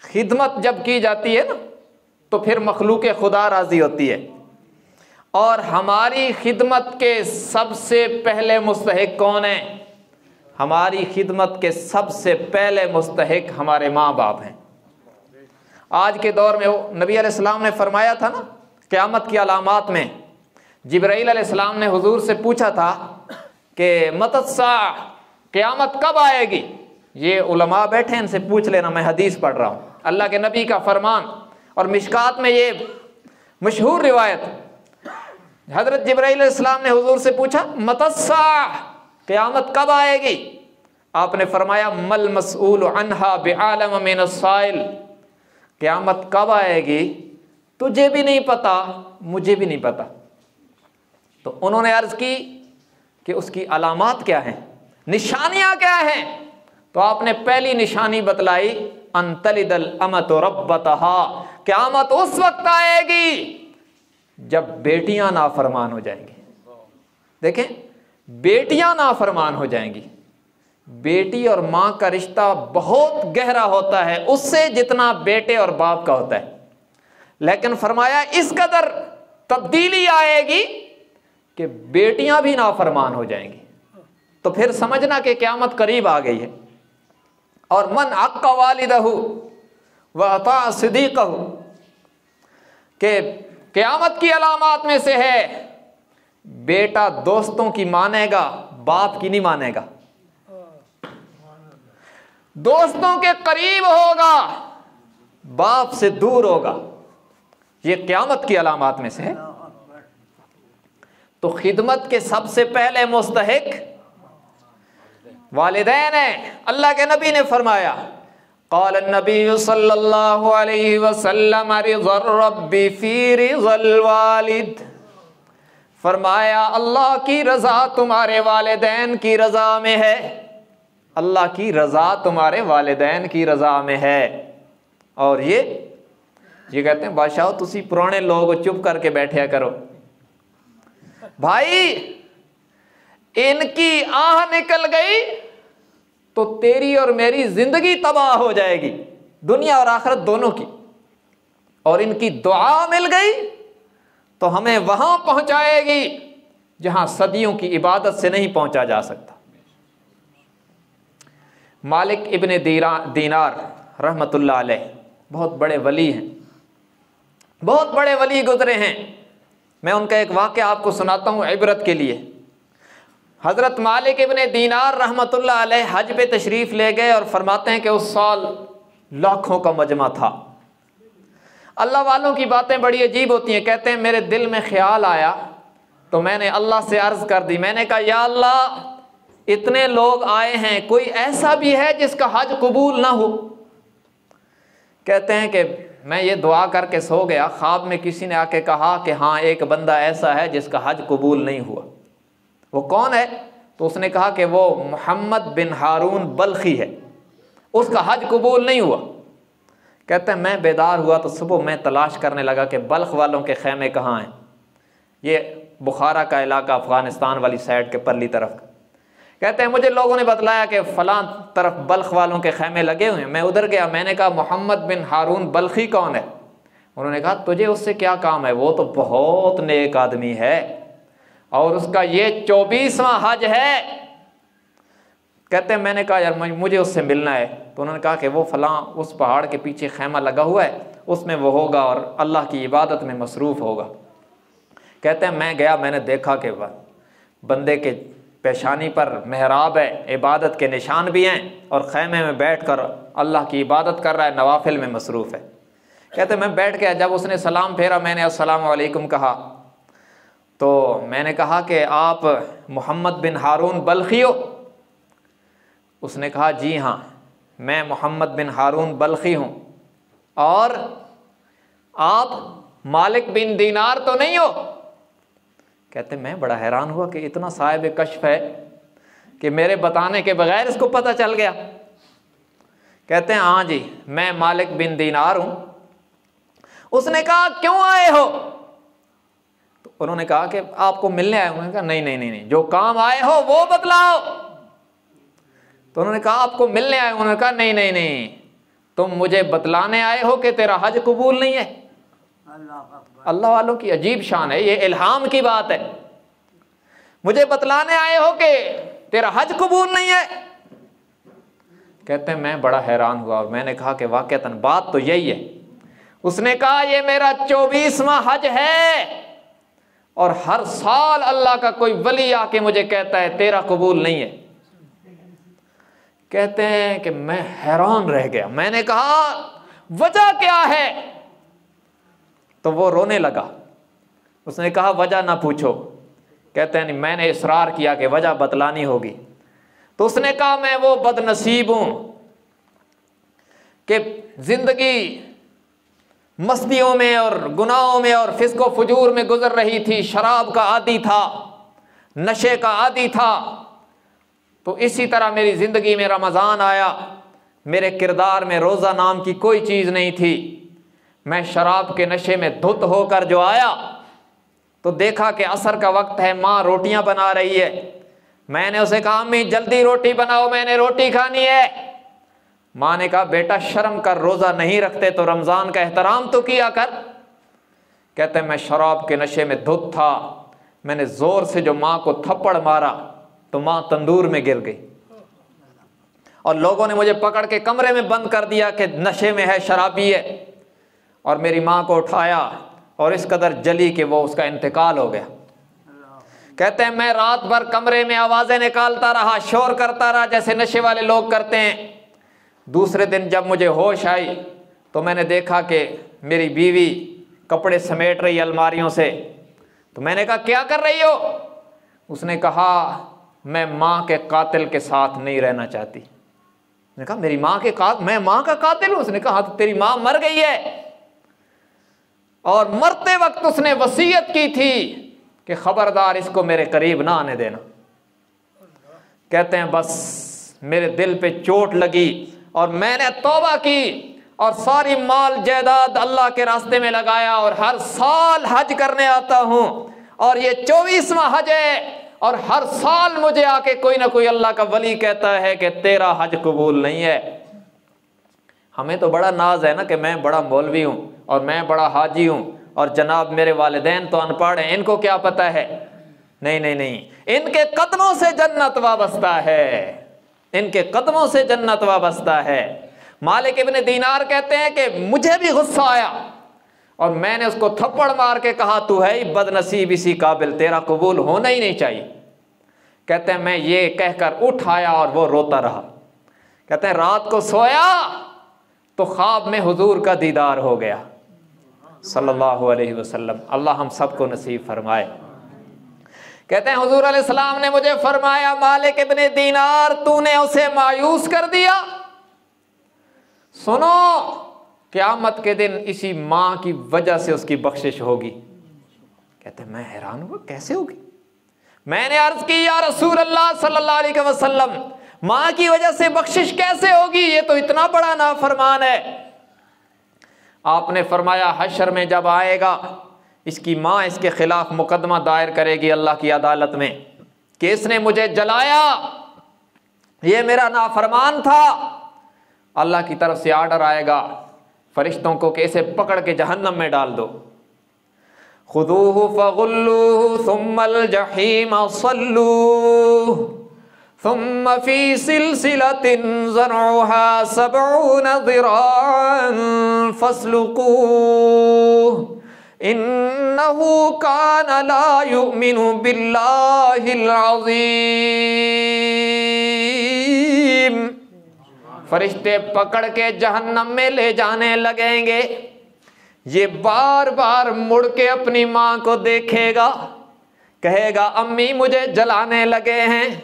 खिदमत जब की जाती है ना तो फिर मखलूक खुदा राजी होती है, और हमारी खिदमत के सबसे पहले मुस्तहिक कौन है? हमारी खिदमत के सबसे पहले मुस्तहिक हमारे माँ बाप हैं। आज के दौर में नबी अलैहिस्सलाम ने फरमाया था ना, क़यामत की अलामात में जिब्राईल अलैहिस्सलाम ने हुजूर से पूछा था कि मतस्सा, क़यामत कब आएगी? ये उलमा बैठे हैं, इनसे पूछ लेना, मैं हदीस पढ़ रहा हूँ, अल्लाह के नबी का फरमान, और मिशकात में ये मशहूर रिवायत, हज़रत जिब्राईल अलैहिस्सलाम ने हुजूर से पूछा मतस्सा, क़यामत कब आएगी? आपने फरमाया मल मसऊल अन्हा बिआलम मिनस्साइल, क़यामत कब आएगी तुझे भी नहीं पता, मुझे भी नहीं पता। तो उन्होंने अर्ज़ की कि उसकी अलामात क्या हैं, निशानियाँ क्या हैं? तो आपने पहली निशानी बतलाई, अंतलिदल अमत रब्बतहा, क़यामत उस वक्त आएगी जब बेटियां नाफरमान हो जाएंगी। देखें, बेटियां नाफरमान हो जाएंगी। बेटी और माँ का रिश्ता बहुत गहरा होता है, उससे जितना बेटे और बाप का होता है, लेकिन फरमाया इस कदर तब्दीली आएगी कि बेटियां भी नाफरमान हो जाएंगी। तो फिर समझना कि क़यामत करीब आ गई है। और मन अक्का वालिदहु, व अता सिद्दीक़हु, कि क़यामत की अलामात में से है बेटा दोस्तों की मानेगा, बाप की नहीं मानेगा। दोस्तों के करीब होगा, बाप से दूर होगा। ये क़यामत की अलामात में से है। तो खिदमत के सबसे पहले मुस्तहिक वालिदैन है। अल्लाह के नबी ने फरमाया, क़ाल नबी सल्लल्लाहु अलैहि वसल्लम रिज़र रब्बी फ़ी रिज़ल वालिद, फरमाया अल्लाह की रज़ा तुम्हारे वालिदैन की रज़ा में है। अल्लाह की रज़ा तुम्हारे वालिदैन की रज़ा में है। और ये कहते हैं बादशाह तुसी पुराने लोग चुप करके बैठा करो भाई, इनकी आह निकल गई तो तेरी और मेरी जिंदगी तबाह हो जाएगी, दुनिया और आखिरत दोनों की। और इनकी दुआ मिल गई तो हमें वहां पहुंचाएगी जहां सदियों की इबादत से नहीं पहुंचा जा सकता। मालिक इब्ने दीनार रहमतुल्लाह अलैह बहुत बड़े वली हैं, बहुत बड़े वली गुजरे हैं। मैं उनका एक वाक़या आपको सुनाता हूँ इबरत के लिए। हज़रत मालिक इब्ने दीनार रहमतुल्लाह अलैह हज पे तशरीफ़ ले गए और फरमाते हैं कि उस साल लाखों का मजमा था। अल्लाह वालों की बातें बड़ी अजीब होती हैं। कहते हैं मेरे दिल में ख्याल आया तो मैंने अल्लाह से अर्ज़ कर दी, मैंने कहा या अल्लाह इतने लोग आए हैं, कोई ऐसा भी है जिसका हज कबूल ना हो। कहते हैं कि मैं ये दुआ करके सो गया, ख्वाब में किसी ने आके कहा कि हाँ एक बंदा ऐसा है जिसका हज कबूल नहीं हुआ। वो कौन है? तो उसने कहा कि वो मोहम्मद बिन हारून बल्खी है, उसका हज कबूल नहीं हुआ। कहते हैं मैं बेदार हुआ तो सुबह मैं तलाश करने लगा कि बल्ख वालों के खैमे कहाँ हैं। ये बुखारा का इलाका, अफ़गानिस्तान वाली साइड के परली तरफ। कहते हैं मुझे लोगों ने बतलाया कि फ़लाँ तरफ बल्ख वालों के खैमे लगे हुए हैं। मैं उधर गया, मैंने कहा मोहम्मद बिन हारून बल्खी कौन है? उन्होंने कहा तुझे उससे क्या काम है, वो तो बहुत नेक आदमी है और उसका ये 24वां हज है। कहते हैं मैंने कहा यार मुझे उससे मिलना है। तो उन्होंने कहा कि वो फ़लाँ उस पहाड़ के पीछे खैमा लगा हुआ है, उसमें वो होगा और अल्लाह की इबादत में मसरूफ़ होगा। कहते हैं मैं गया, मैंने देखा कि बंदे के पेशानी पर मेहराब है, इबादत के निशान भी हैं और खैमे में बैठकर अल्लाह की इबादत कर रहा है, नवाफिल में मसरूफ़ है। कहते मैं बैठ गया, जब उसने सलाम फेरा मैंने अस्सलामु अलैकुम कहा तो मैंने कहा कि आप मोहम्मद बिन हारून बल्खी हो? उसने कहा जी हाँ मैं मोहम्मद बिन हारून बल्खी हूँ। और आप मालिक बिन दीनार तो नहीं हो? कहते मैं बड़ा हैरान हुआ कि इतना साहिब कश्फ है कि मेरे बताने के बगैर इसको पता चल गया। कहते हैं हाँ जी मैं मालिक बिन दीनार हूँ। उसने कहा क्यों आए हो? तो उन्होंने कहा कि आपको मिलने आए। उन्होंने कहा नहीं नहीं नहीं नहीं, जो काम आए हो वो बतलाओ। तो उन्होंने कहा आपको मिलने आए। उन्होंने कहा नहीं नहीं नहीं, तुम मुझे बतलाने आए हो कि तेरा हज कबूल नहीं है। अल्लाह वालों की अजीब शान है, ये इल्हाम की बात है। मुझे बतलाने आए हो कि तेरा हज कबूल नहीं है। कहते हैं मैं बड़ा हैरान हुआ और मैंने कहा कि वाकईतन बात तो यही है। उसने कहा ये मेरा 24वां हज है और हर साल अल्लाह का कोई वली आके मुझे कहता है तेरा कबूल नहीं है। कहते हैं कि मैं हैरान रह गया। मैंने कहा वजह क्या है? तो वो रोने लगा। उसने कहा वजह ना पूछो। कहते हैं नहीं, मैंने इसरार किया कि वजह बतलानी होगी। तो उसने कहा मैं वो बदनसीब हूं कि जिंदगी मस्तियों में और गुनाहों में और फिस्को फजूर में गुजर रही थी, शराब का आदी था, नशे का आदी था। तो इसी तरह मेरी ज़िंदगी में रमज़ान आया, मेरे किरदार में रोज़ा नाम की कोई चीज़ नहीं थी। मैं शराब के नशे में धुत होकर जो आया तो देखा कि असर का वक्त है, माँ रोटियां बना रही है। मैंने उसे कहा अम्मी जल्दी रोटी बनाओ, मैंने रोटी खानी है। माँ ने कहा बेटा शर्म कर, रोज़ा नहीं रखते तो रमज़ान का एहतराम तो किया कर। कहते मैं शराब के नशे में धुत था, मैंने ज़ोर से जो माँ को थप्पड़ मारा तो माँ तंदूर में गिर गई और लोगों ने मुझे पकड़ के कमरे में बंद कर दिया कि नशे में है, शराबी है, और मेरी माँ को उठाया और इस कदर जली कि वो उसका इंतकाल हो गया। कहते हैं मैं रात भर कमरे में आवाज़ें निकालता रहा, शोर करता रहा जैसे नशे वाले लोग करते हैं। दूसरे दिन जब मुझे होश आई तो मैंने देखा कि मेरी बीवी कपड़े समेट रही अलमारियों से। तो मैंने कहा क्या कर रही हो? उसने कहा मैं माँ के कातिल के साथ नहीं रहना चाहती। मैंने कहा मेरी माँ के मैं माँ का कातिल हूँ? उसने कहा तो तेरी माँ मर गई है, और मरते वक्त उसने वसीयत की थी कि खबरदार इसको मेरे करीब ना आने देना। कहते हैं बस मेरे दिल पे चोट लगी और मैंने तौबा की और सारी माल जायदाद अल्लाह के रास्ते में लगाया, और हर साल हज करने आता हूँ, और ये 24वां हज है, और हर साल मुझे आके कोई ना कोई अल्लाह का वली कहता है कि तेरा हज कबूल नहीं है। हमें तो बड़ा नाज है ना कि मैं बड़ा मौलवी हूँ और मैं बड़ा हाजी हूँ, और जनाब मेरे वालिदैन तो अनपढ़ हैं, इनको क्या पता है। नहीं नहीं नहीं, इनके कदमों से जन्नत वाबस्ता है, इनके कदमों से जन्नत वाबस्ता है। मालिक इब्न दीनार कहते हैं कि मुझे भी गुस्सा आया और मैंने उसको थप्पड़ मार के कहा तू है ही बदनसीब इसी काबिल, तेरा कबूल होना ही नहीं चाहिए। कहते हैं मैं ये कहकर उठ आया और वो रोता रहा। कहते हैं रात को सोया तो ख्वाब में हुजूर का दीदार हो गया सल्लल्लाहु अलैहि वसल्लम। अल्लाह हम सबको नसीब फरमाए। कहते हैं हुजूर अलैहिस्सलाम ने मुझे फरमाया मालिक इब्न दीनार तूने उसे मायूस कर दिया, सुनो क़यामत के दिन इसी माँ की वजह से उसकी बख्शिश होगी। कहते हैं मैं हैरान हुआ कैसे होगी। मैंने अर्ज की या रसूल अल्लाह सल्लल्लाहु अलैहि वसल्लम माँ की वजह से बख्शिश कैसे होगी, ये तो इतना बड़ा नाफरमान है। आपने फरमाया हशर में जब आएगा इसकी माँ इसके खिलाफ मुकदमा दायर करेगी अल्लाह की अदालत में कि इसने मुझे जलाया, ये मेरा नाफरमान था। अल्लाह की तरफ से आर्डर आएगा फरिश्तों को कि इसे पकड़ के जहन्नम में डाल दो। खुदूहु फगुल्लूहु सुम्मल जहीम सल्लूहु सुम्म फी सिलसिलतिन ज़रउहा सबऊन ज़िराअन फस्लुकूहु इन्नहु कान ला युमिनु बिल्लाहिल अज़ीम। फरिश्ते पकड़ के जहन्नम में ले जाने लगेंगे। ये बार बार मुड़ के अपनी माँ को देखेगा, कहेगा अम्मी मुझे जलाने लगे हैं,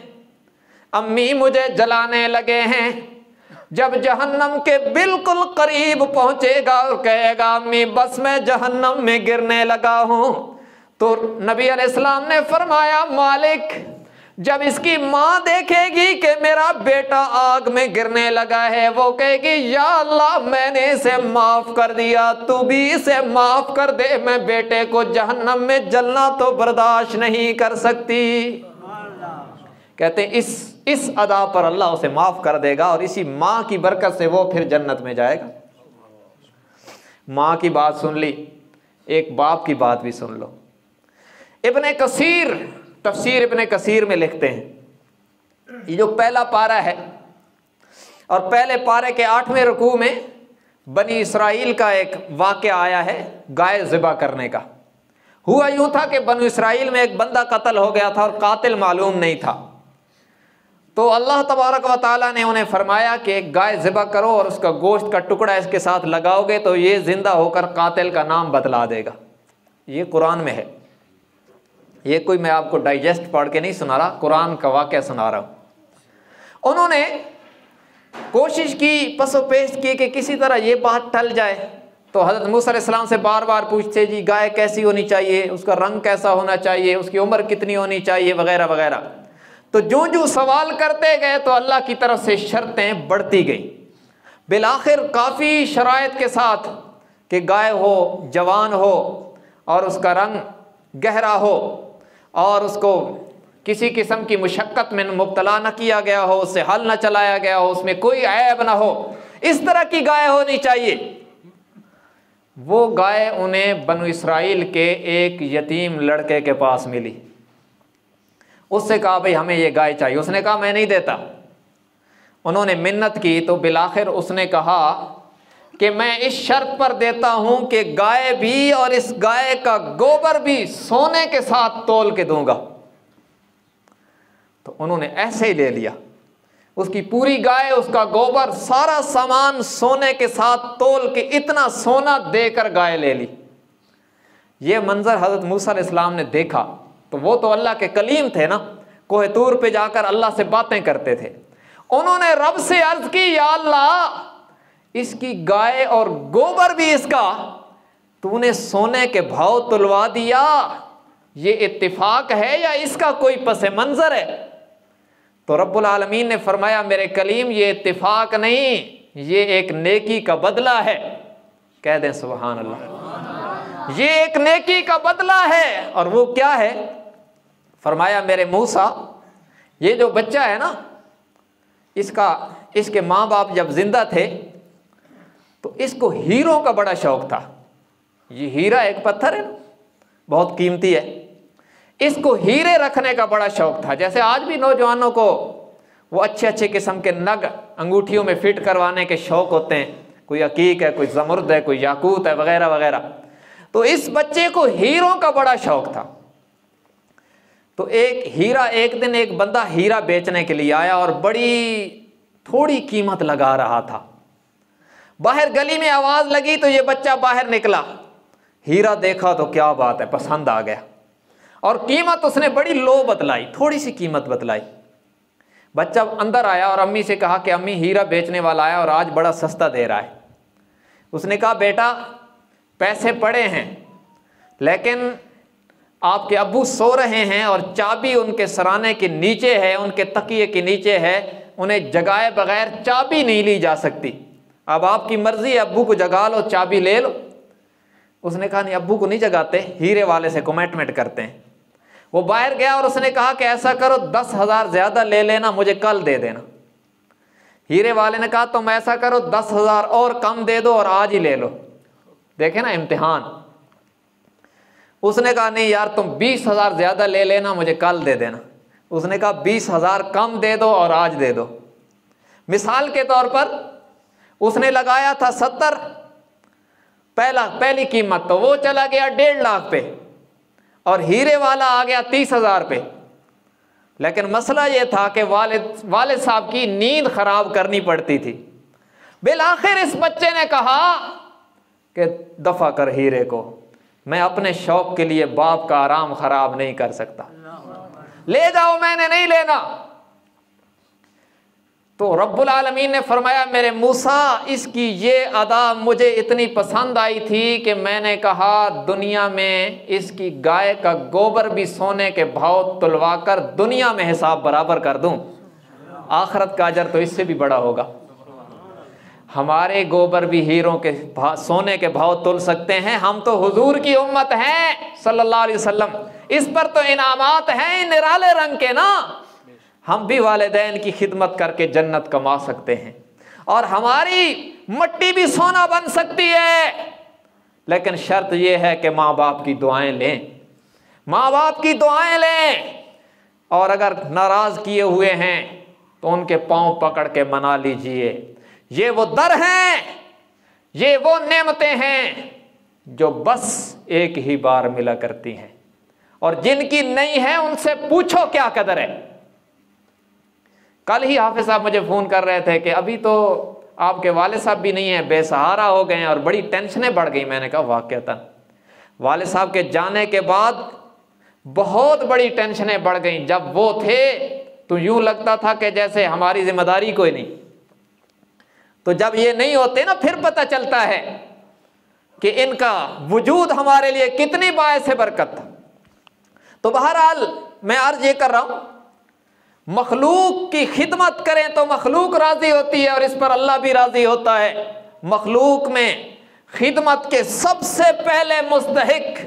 अम्मी मुझे जलाने लगे हैं। जब जहन्नम के बिल्कुल करीब पहुंचेगा और कहेगा अम्मी बस मैं जहन्नम में गिरने लगा हूं, तो नबी अलैहिस्सलाम ने फरमाया मालिक जब इसकी माँ देखेगी कि मेरा बेटा आग में गिरने लगा है, वो कहेगी या अल्लाह मैंने इसे माफ कर दिया, तू भी इसे माफ कर दे, मैं बेटे को जहन्नम में जलना तो बर्दाश्त नहीं कर सकती। कहते हैं इस अदा पर अल्लाह उसे माफ कर देगा और इसी माँ की बरकत से वो फिर जन्नत में जाएगा। माँ की बात सुन ली, एक बाप की बात भी सुन लो। इब्ने कसीर तफसीर इब्ने कसीर में लिखते हैं ये जो पहला पारा है और पहले पारे के 8वें रुकू में बनी इसराइल का एक वाक़या आया है गाय ज़िबा करने का। हुआ यूं था कि बनी इसराइल में एक बंदा कत्ल हो गया था और कातिल मालूम नहीं था। तो अल्लाह तबारक व तआला ने उन्हें फरमाया कि एक गाय ज़िबा करो और उसका गोश्त का टुकड़ा इसके साथ लगाओगे तो ये ज़िंदा होकर कातिल का नाम बतला देगा। ये कुरान में है, ये कोई मैं आपको डाइजेस्ट पढ़ के नहीं सुना रहा, कुरान का वाक़या सुना रहा हूँ। उन्होंने कोशिश की, पसोपेश की कि किसी तरह ये बात टल जाए। तो हज़रत मूसा अलैहिस्सलाम से बार बार पूछते जी गाय कैसी होनी चाहिए, उसका रंग कैसा होना चाहिए, उसकी उम्र कितनी होनी चाहिए वगैरह वगैरह। तो जो जो सवाल करते गए तो अल्लाह की तरफ से शर्तें बढ़ती गई। बिलाखिर काफ़ी शराइत के साथ कि गाय हो, जवान हो और उसका रंग गहरा हो और उसको किसी किस्म की मुशक्क़त में मुब्तला न किया गया हो, उससे हल न चलाया गया हो, उसमें कोई ऐब न हो, इस तरह की गाय होनी चाहिए। वो गाय उन्हें बनु इसराइल के एक यतीम लड़के के पास मिली। उससे कहा भाई हमें ये गाय चाहिए। उसने कहा मैं नहीं देता। उन्होंने मिन्नत की तो बिलाखिर उसने कहा कि मैं इस शर्त पर देता हूं कि गाय भी और इस गाय का गोबर भी सोने के साथ तोल के दूंगा। तो उन्होंने ऐसे ही ले लिया, उसकी पूरी गाय, उसका गोबर, सारा सामान सोने के साथ तोल के इतना सोना देकर गाय ले ली। ये मंजर हजरत मूसा अलैहिस्सलाम ने देखा तो वो तो अल्लाह के कलीम थे ना, कोहे तूर पे जाकर अल्लाह से बातें करते थे। उन्होंने रब से अर्ज की, या अल्लाह, इसकी गाय और गोबर भी इसका तूने सोने के भाव तुलवा दिया, ये इत्तिफाक है या इसका कोई पसे मंजर है? तो रब्बुल आलमीन ने फरमाया, मेरे कलीम, ये इत्तिफाक नहीं, ये एक नेकी का बदला है। कह दें सुभान अल्लाह। ये एक नेकी का बदला है। और वो क्या है? फरमाया, मेरे मूसा, ये जो बच्चा है ना, इसके माँ बाप जब जिंदा थे तो इसको हीरों का बड़ा शौक था। ये हीरा एक पत्थर है ना, बहुत कीमती है, इसको हीरे रखने का बड़ा शौक था। जैसे आज भी नौजवानों को वो अच्छे अच्छे किस्म के नग अंगूठियों में फिट करवाने के शौक होते हैं, कोई अकीक है, कोई ज़मुर्द है, कोई याकूत है, वगैरह वगैरह। तो इस बच्चे को हीरों का बड़ा शौक था। तो एक दिन एक बंदा हीरा बेचने के लिए आया और बड़ी थोड़ी कीमत लगा रहा था। बाहर गली में आवाज लगी तो ये बच्चा बाहर निकला, हीरा देखा तो क्या बात है, पसंद आ गया और कीमत उसने बड़ी लो बतलाई, थोड़ी सी कीमत बतलाई। बच्चा अंदर आया और अम्मी से कहा कि अम्मी, हीरा बेचने वाला आया और आज बड़ा सस्ता दे रहा है। उसने कहा, बेटा, पैसे पड़े हैं लेकिन आपके अब्बू सो रहे हैं और चाबी उनके सराने के नीचे है, उनके तकिए के नीचे है, उन्हें जगाए बगैर चाबी नहीं ली जा सकती। अब आपकी मर्जी है, अब्बू को जगा लो, चाबी ले लो। उसने कहा, नहीं, अब्बू को नहीं जगाते, हीरे वाले से कमिटमेंट करते हैं। वो बाहर गया और उसने कहा कि ऐसा करो, 10,000 ज्यादा ले लेना, मुझे कल दे देना। हीरे वाले ने कहा, तुम ऐसा करो, 10,000 और कम दे दो और आज ही ले लो। देखे ना इम्तिहान। उसने कहा, नहीं यार, तुम 20,000 ज्यादा ले लेना, मुझे कल दे देना। उसने कहा, 20,000 कम दे दो और आज दे दो। मिसाल के तौर पर उसने लगाया था 70, पहली कीमत, तो वो चला गया 1.5 लाख पे और हीरे वाला आ गया 30,000 पे। लेकिन मसला ये था कि वालिद साहब की नींद खराब करनी पड़ती थी। बिलाखिर इस बच्चे ने कहा कि दफा कर हीरे को, मैं अपने शौक के लिए बाप का आराम खराब नहीं कर सकता, ले जाओ, मैंने नहीं लेना। तो रब्बुल आलमीन ने फरमाया, मेरे मूसा, इसकी ये अदा मुझे इतनी पसंद आई थी कि मैंने कहा दुनिया में इसकी गाय का गोबर भी सोने के भाव तुलवा कर दुनिया में हिसाब बराबर कर दूं, आखिरत का अजर तो इससे भी बड़ा होगा। हमारे गोबर भी हीरों के सोने के भाव तुल सकते हैं। हम तो हुजूर की उम्मत हैं सल्लल्लाहु अलैहि वसल्लम, इस पर तो इनामात हैं निराले रंग के ना। हम भी वालिदैन की खिदमत करके जन्नत कमा सकते हैं और हमारी मट्टी भी सोना बन सकती है। लेकिन शर्त यह है कि माँ बाप की दुआएं लें, माँ बाप की दुआएं लें, और अगर नाराज किए हुए हैं तो उनके पांव पकड़ के मना लीजिए। ये वो दर हैं, ये वो नेमतें हैं जो बस एक ही बार मिला करती हैं, और जिनकी नहीं है उनसे पूछो क्या कदर है। कल ही हाफिज साहब मुझे फ़ोन कर रहे थे कि अभी तो आपके वाले साहब भी नहीं है, बेसहारा हो गए हैं और बड़ी टेंशनें बढ़ गई। मैंने कहा वाक़तन वाले साहब के जाने के बाद बहुत बड़ी टेंशनें बढ़ गई। जब वो थे तो यूं लगता था कि जैसे हमारी जिम्मेदारी कोई नहीं, तो जब ये नहीं होते ना फिर पता चलता है कि इनका वजूद हमारे लिए कितनी बायस बरकत। तो बहरहाल मैं अर्ज ये कर रहा हूं, मखलूक की खिदमत करें तो मखलूक राजी होती है और इस पर अल्लाह भी राजी होता है। मखलूक में खिदमत के सबसे पहले मुस्तहिक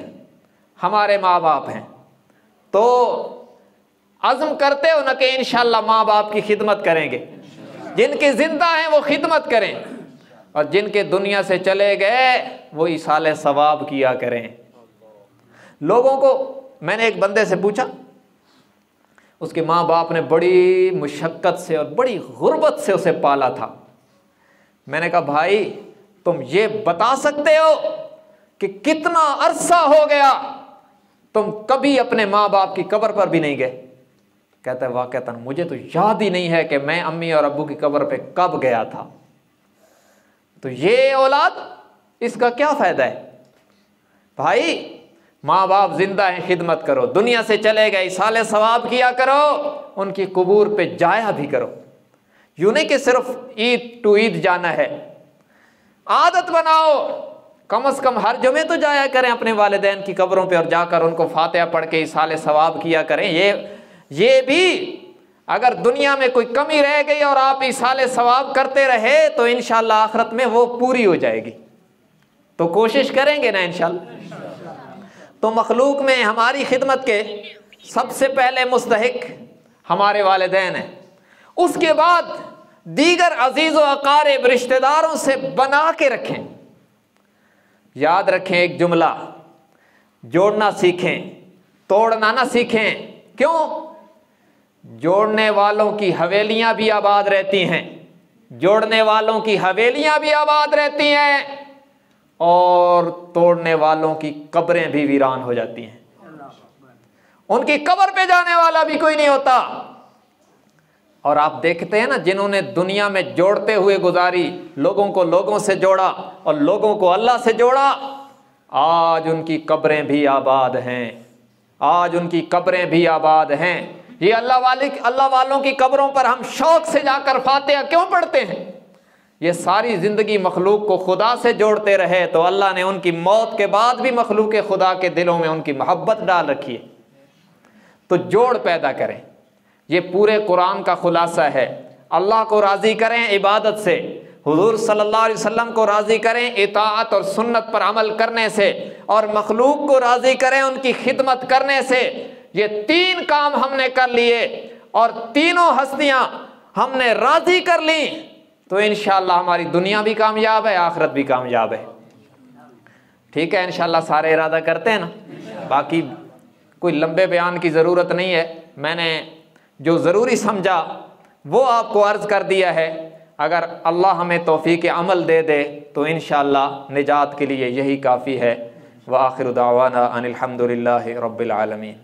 हमारे माँ बाप हैं। तो अज़्म करते हो ना कि इंशाअल्लाह माँ बाप की खिदमत करेंगे। जिनके जिंदा हैं वो खिदमत करें और जिनके दुनिया से चले गए वो इसाले सवाब किया करें। लोगों को मैंने एक बंदे से पूछा, उसके माँ बाप ने बड़ी मुशक्क़त से और बड़ी गुर्बत से उसे पाला था। मैंने कहा भाई तुम ये बता सकते हो कि कितना अरसा हो गया तुम कभी अपने माँ बाप की कब्र पर भी नहीं गए? कहता है वाक़तन मुझे तो याद ही नहीं है कि मैं अम्मी और अब्बू की कब्र पे कब गया था। तो ये औलाद, इसका क्या फ़ायदा है? भाई माँ बाप जिंदा हैं, खिदमत करो, दुनिया से चले गए, साले सवाब किया करो, उनकी कबूर पे जाया भी करो। यूँ नहीं कि सिर्फ ईद टू ईद जाना है, आदत बनाओ, कम से कम हर जुमे तो जाया करें अपने वालिदैन की कब्रों पे और जाकर उनको फातिहा पढ़ के इसाले सवाब किया करें। ये भी अगर दुनिया में कोई कमी रह गई और आप इसाले सवाब करते रहे तो इंशाअल्लाह आखिरत में वो पूरी हो जाएगी। तो कोशिश करेंगे ना इंशाअल्लाह। तो मखलूक में हमारी खिदमत के सबसे पहले मुस्तहिक हमारे वालिदैन हैं, उसके बाद दीगर अजीज़ व अकारिब रिश्तेदारों से बना के रखें। याद रखें एक जुमला, जोड़ना सीखें, तोड़ना ना सीखें। क्यों? जोड़ने वालों की हवेलियां भी आबाद रहती हैं, जोड़ने वालों की हवेलियां भी आबाद रहती हैं और तोड़ने वालों की कब्रें भी वीरान हो जाती हैं। उनकी कब्र पे जाने वाला भी कोई नहीं होता। और आप देखते हैं ना, जिन्होंने दुनिया में जोड़ते हुए गुजारी, लोगों को लोगों से जोड़ा और लोगों को अल्लाह से जोड़ा, आज उनकी कब्रें भी आबाद हैं, आज उनकी कब्रें भी आबाद हैं। ये अल्लाह वालों की कब्रों पर हम शौक से जाकर फातिहा क्यों पढ़ते हैं? ये सारी ज़िंदगी मखलूक को खुदा से जोड़ते रहे तो अल्लाह ने उनकी मौत के बाद भी मखलूक खुदा के दिलों में उनकी मोहब्बत डाल रखी है। तो जोड़ पैदा करें, ये पूरे कुरान का खुलासा है। अल्लाह को राज़ी करें इबादत से, हुज़ूर सल्लल्लाहु अलैहि वसल्लम को राज़ी करें इताअत और सुन्नत पर अमल करने से, और मखलूक को राज़ी करें उनकी खिदमत करने से। ये तीन काम हमने कर लिए और तीनों हस्तियां हमने राज़ी कर ली तो इंशाअल्लाह हमारी दुनिया भी कामयाब है, आखिरत भी कामयाब है। ठीक है, इंशाअल्लाह सारे इरादा करते हैं ना। बाकी कोई लंबे बयान की ज़रूरत नहीं है, मैंने जो ज़रूरी समझा वो आपको अर्ज़ कर दिया है। अगर अल्लाह हमें तौफीक अमल दे दे तो इंशाअल्लाह निजात के लिए यही काफ़ी है। व आखिर दावाना अनिल हम्दुलिल्लाहि रब्बिल आलमीन।